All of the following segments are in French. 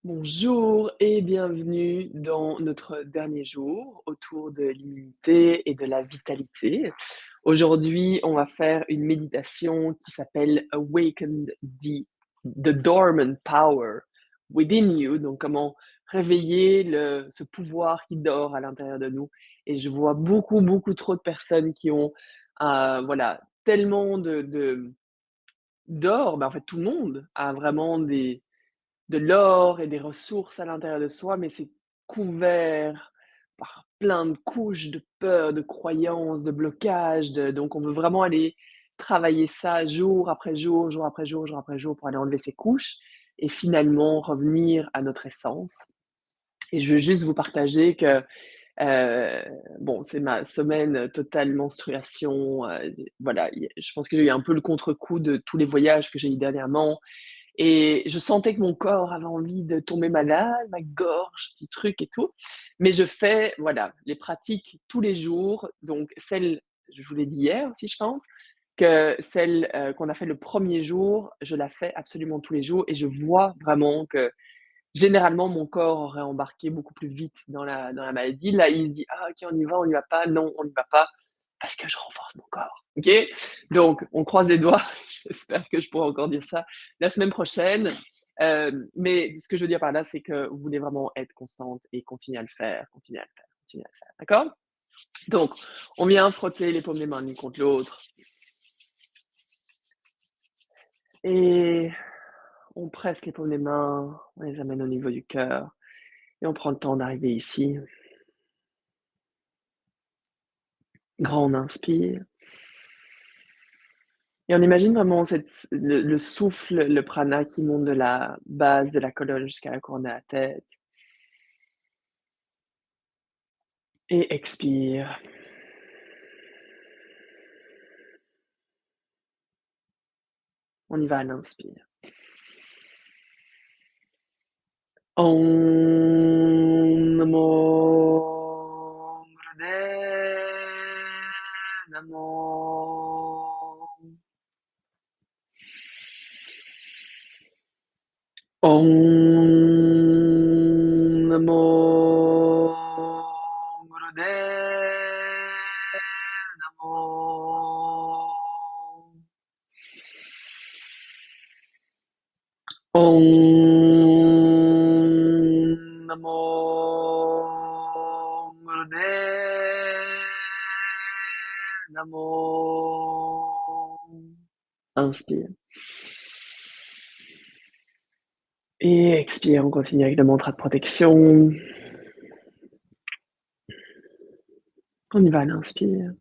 Bonjour et bienvenue dans notre dernier jour autour de l'immunité et de la vitalité. Aujourd'hui, on va faire une méditation qui s'appelle Awaken the Dormant Power Within You. Donc, comment réveiller ce pouvoir qui dort à l'intérieur de nous. Et je vois beaucoup, beaucoup trop de personnes qui ont, voilà, tellement d'or. Ben, en fait, tout le monde a vraiment de l'or et des ressources à l'intérieur de soi, mais c'est couvert par plein de couches de peur, de croyances, de blocages, donc on veut vraiment aller travailler ça jour après jour, jour après jour, jour après jour pour aller enlever ces couches et finalement revenir à notre essence. Et je veux juste vous partager que, bon, c'est ma semaine totale menstruation, voilà, je pense que j'ai eu un peu le contre-coup de tous les voyages que j'ai eu dernièrement, et je sentais que mon corps avait envie de tomber malade, ma gorge, petit truc et tout. Mais je fais, voilà, les pratiques tous les jours. Donc celle, je vous l'ai dit hier aussi, je pense, que celle, qu'on a fait le premier jour, je la fais absolument tous les jours et je vois vraiment que généralement mon corps aurait embarqué beaucoup plus vite dans la maladie. Là, il se dit: «Ah OK, on y va pas, non, on n'y va pas», parce que je renforce mon corps, OK? Donc on croise les doigts, j'espère que je pourrai encore dire ça la semaine prochaine, mais ce que je veux dire par là, c'est que vous voulez vraiment être constante et continuer à le faire, continuer à le faire, continuer à le faire, d'accord? Donc on vient frotter les paumes des mains l'une contre l'autre et on presse les paumes des mains, on les amène au niveau du cœur et on prend le temps d'arriver ici. Grand on inspire et on imagine vraiment le souffle, le prana qui monte de la base de la colonne jusqu'à la couronne de la tête. Et expire. On y va à l'inspire. Om Namo Gurudev Namo. Om Namo Gurudev Namo. Om Namo Gurudev Namo. Inspire. Et expire, on continue avec le mantra de protection. On y va à l'inspire.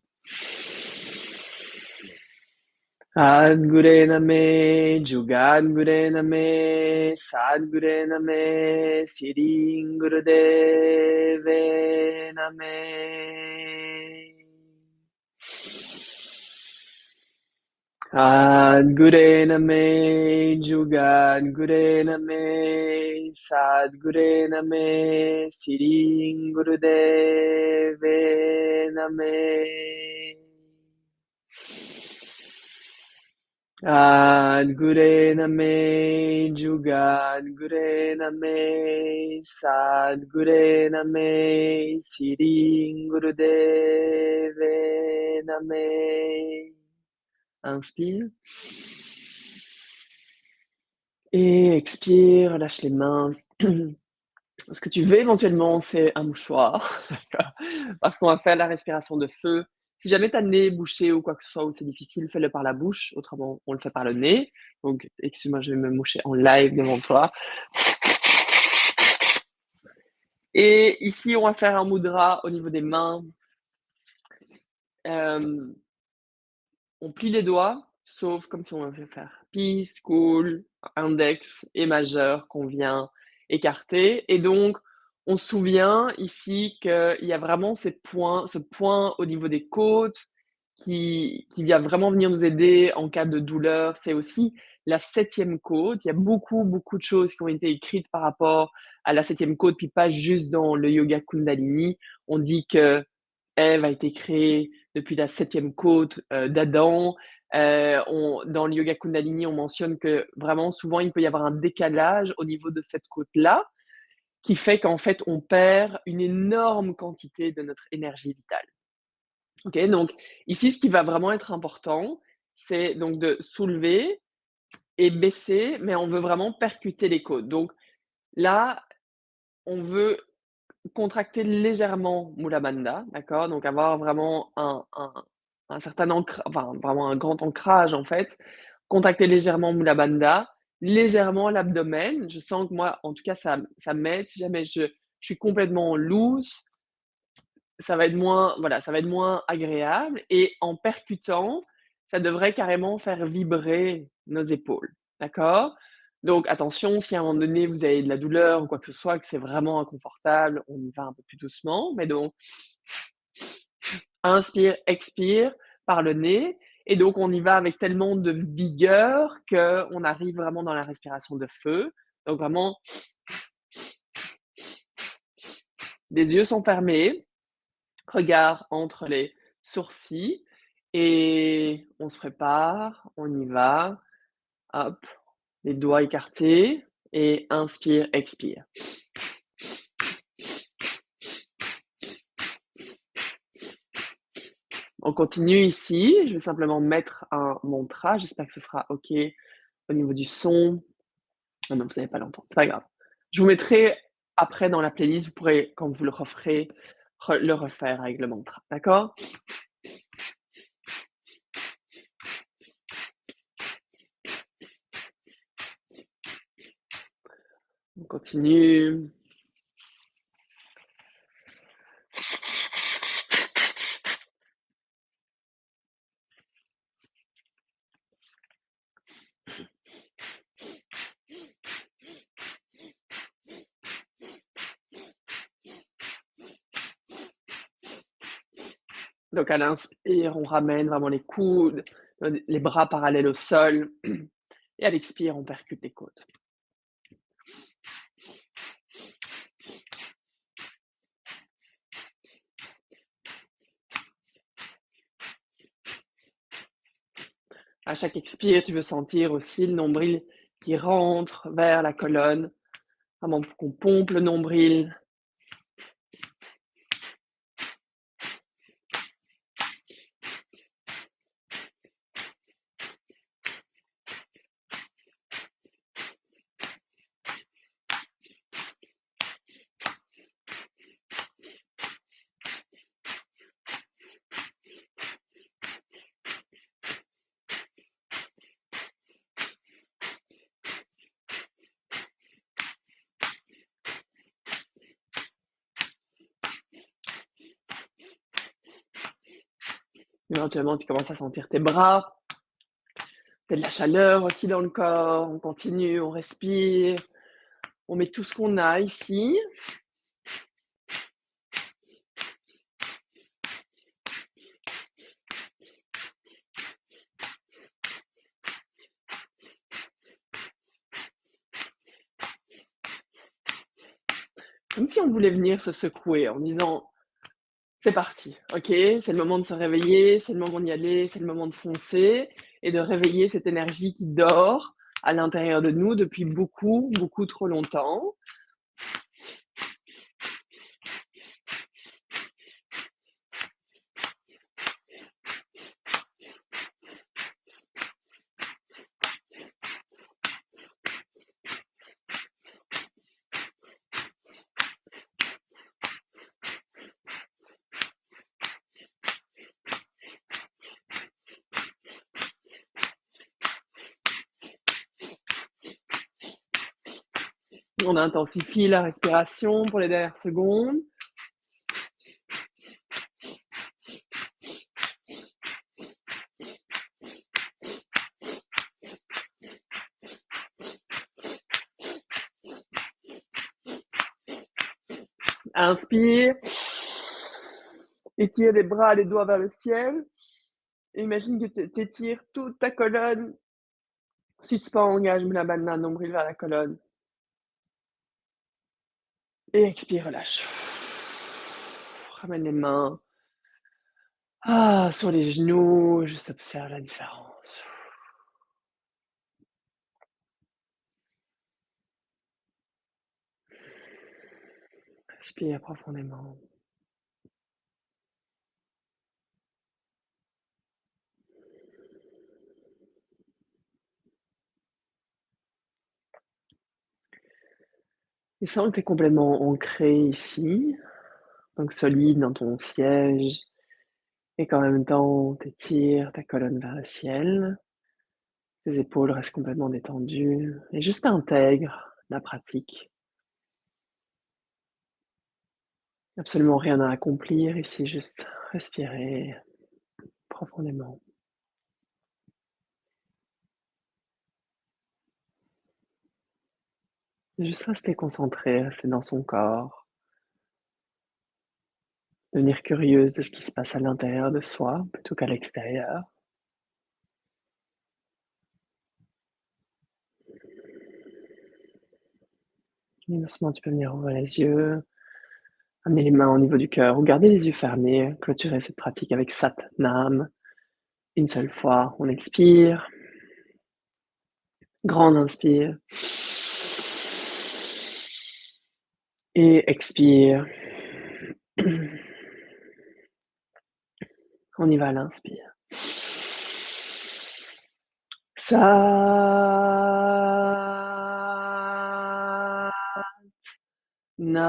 Sadgure Name, Jugadgure Name, Sadgure Name, Siring Gurudeve Name. Sadgure Name, Jugadgure Name, Sadgure Name, Siring Gurudeve Name. Sadgure Name, Jugadgure Name, Sadgure Name, Siring Gurudeve Name. Inspire. Et expire, lâche les mains. Ce que tu veux éventuellement, c'est un mouchoir, d'accord? Parce qu'on va faire la respiration de feu. Si jamais tu as le nez bouché ou quoi que ce soit, ou c'est difficile, fais-le par la bouche, autrement on le fait par le nez. Donc excuse-moi, je vais me moucher en live devant toi. Et ici, on va faire un mudra au niveau des mains. Hem, on plie les doigts, sauf comme si on veut faire peace, cool, index et majeur qu'on vient écarter. Et donc, on se souvient ici qu'il y a vraiment ce point au niveau des côtes qui vient vraiment venir nous aider en cas de douleur. C'est aussi la septième côte. Il y a beaucoup, beaucoup de choses qui ont été écrites par rapport à la septième côte, puis pas juste dans le yoga Kundalini. On dit que Ève a été créée depuis la septième côte d'Adam. Dans le yoga Kundalini, on mentionne que vraiment souvent il peut y avoir un décalage au niveau de cette côte-là. qui fait qu'en fait, on perd une énorme quantité de notre énergie vitale. OK, donc ici, ce qui va vraiment être important, c'est donc de soulever et baisser, mais on veut vraiment percuter les côtes. Donc là, on veut contracter légèrement Mula Bandha, d'accord? Donc avoir vraiment un certain enfin, vraiment un grand ancrage, en fait. Contracter légèrement Mula Bandha, légèrement l'abdomen. Je sens que moi, en tout cas, ça m'aide. Si jamais je suis complètement loose, ça va être moins voilà, ça va être moins agréable et en percutant, ça devrait carrément faire vibrer nos épaules, d'accord? Donc attention, si à un moment donné vous avez de la douleur ou quoi que ce soit, que c'est vraiment inconfortable, on y va un peu plus doucement, mais donc inspire, expire par le nez et donc on y va avec tellement de vigueur qu'on arrive vraiment dans la respiration de feu. Donc vraiment, les yeux sont fermés, regard entre les sourcils et on se prépare, on y va. Hop, les doigts écartés et inspire, expire. On continue ici, je vais simplement mettre un mantra, j'espère que ce sera OK au niveau du son. Ah non, vous n'allez pas l'entendre, c'est pas grave. Je vous mettrai après dans la playlist, vous pourrez, quand vous le referez, le refaire avec le mantra, d'accord? On continue. Donc à l'inspire, on ramène vraiment les coudes, les bras parallèles au sol et à l'expire, on percute les côtes. À chaque expire, tu veux sentir aussi le nombril qui rentre vers la colonne, vraiment pour qu'on pompe le nombril. Éventuellement, tu commences à sentir tes bras, tu as de la chaleur aussi dans le corps. On continue, on respire, on met tout ce qu'on a ici. Comme si on voulait venir se secouer en disant: «C'est parti, OK, c'est le moment de se réveiller, c'est le moment d'y aller, c'est le moment de foncer» et de réveiller cette énergie qui dort à l'intérieur de nous depuis beaucoup, beaucoup trop longtemps. On intensifie la respiration pour les dernières secondes. Inspire, étire les bras, les doigts vers le ciel. Et imagine que tu étires toute ta colonne. Suspends, engage la banane, nombril vers la colonne. Et expire, relâche. Ramène les mains. Sur les genoux, juste observe la différence. Respire profondément. Et sens que tu es complètement ancré ici, donc solide dans ton siège et qu'en même temps, tu étires ta colonne vers le ciel. Tes épaules restent complètement détendues et juste intègre la pratique. Absolument rien à accomplir ici, juste respirer profondément. Juste rester concentré, rester dans son corps, devenir curieuse de ce qui se passe à l'intérieur de soi plutôt qu'à l'extérieur. Et doucement, tu peux venir ouvrir les yeux, amener les mains au niveau du cœur ou garder les yeux fermés, clôturer cette pratique avec Satnam. Une seule fois, on expire, grande inspire et expire. On y va à l'inspire. Sa Nam.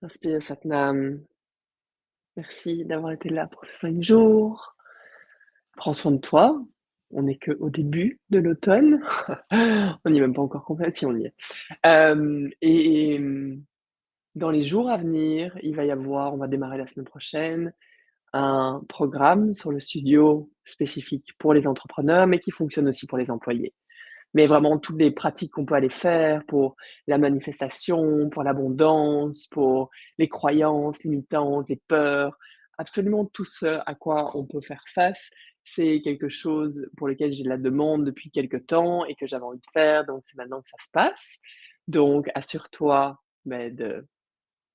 Inspire Satnam. Merci d'avoir été là pour ces 5 jours. Prends soin de toi. On n'est qu'au début de l'automne. On n'y est même pas encore complet, si on y est. Dans les jours à venir, il va y avoir on va démarrer la semaine prochaine, un programme sur le studio spécifique pour les entrepreneurs, mais qui fonctionne aussi pour les employés. Mais vraiment toutes les pratiques qu'on peut aller faire pour la manifestation, pour l'abondance, pour les croyances limitantes, les peurs, absolument tout ce à quoi on peut faire face, c'est quelque chose pour lequel j'ai de la demande depuis quelque temps et que j'avais envie de faire, donc c'est maintenant que ça se passe. Donc assure-toi, de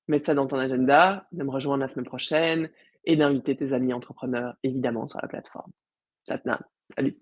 mettre ça dans ton agenda, de me rejoindre la semaine prochaine et d'inviter tes amis entrepreneurs évidemment sur la plateforme. Satnam, salut.